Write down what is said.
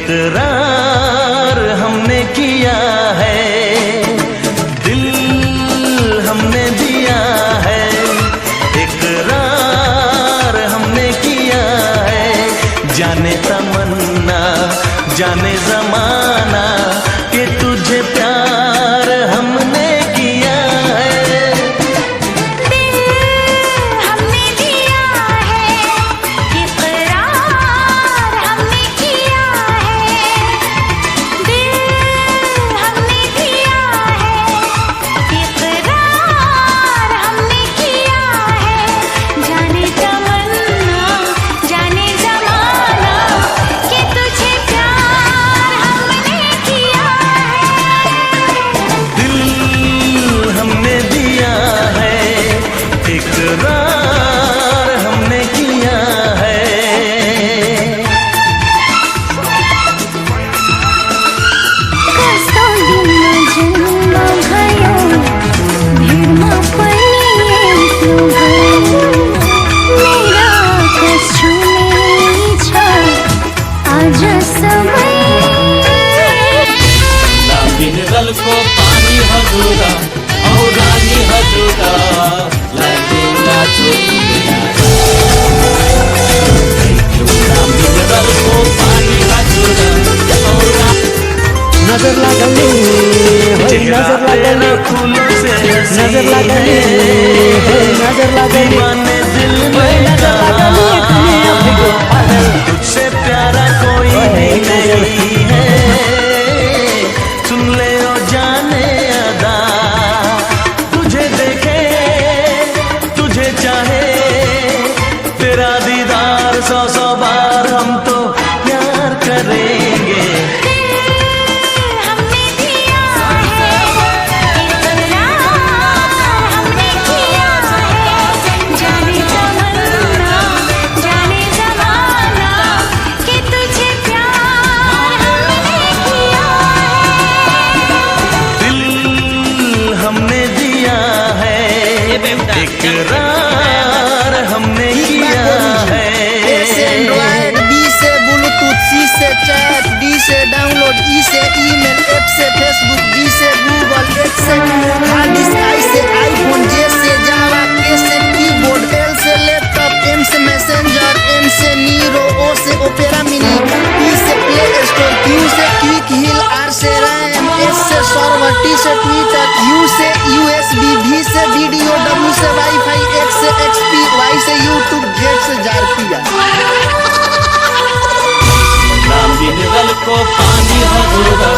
इकरार हमने किया है, दिल हमने दिया है, इकरार हमने किया है। जाने तमन्ना जाने जमाना कि तुझे प्यार हमने किया है। को पानी हजूरा और रानी हजूरा लगेगा मिनरल को पानी हजूरा और नजर लगले नजर लगले फूलों से नजर लगले नजर लगले दीवाने दिल में तुझसे प्यारा कोई नहीं है। सुन ले ओ जाने अदा, तुझे देखे तुझे चाहे, तेरा दीदार सौ सौ बार हम तो प्यार करेंगे। इकरार हमने किया है। ए से एंड्रॉइड, बी से ब्लूटूथ, सी से चैट, डी से डाउनलोड, ई से ईमेल, एफ से फेसबुक, जी से गूगल, एच से हार्ड डिस्क, आई से आईफोन, जे से जावा, के से कीबोर्ड, एल से लैपटॉप, एम से मैसेंजर, एम से नीरो, ओ से ओपेरा मिनी, पी से प्ले स्टोर, क्यू से क्विक हिल, आर से रैम, एस से सर्वर, टी से ट्विटर, यू से यूएसबी, भी से वीडियो, डब्ल्यू से वाईफाई, एक्स से एक्सपी, वाई से यूट्यूब, जेड से जारपिया। मिनरल को पानी हजूरा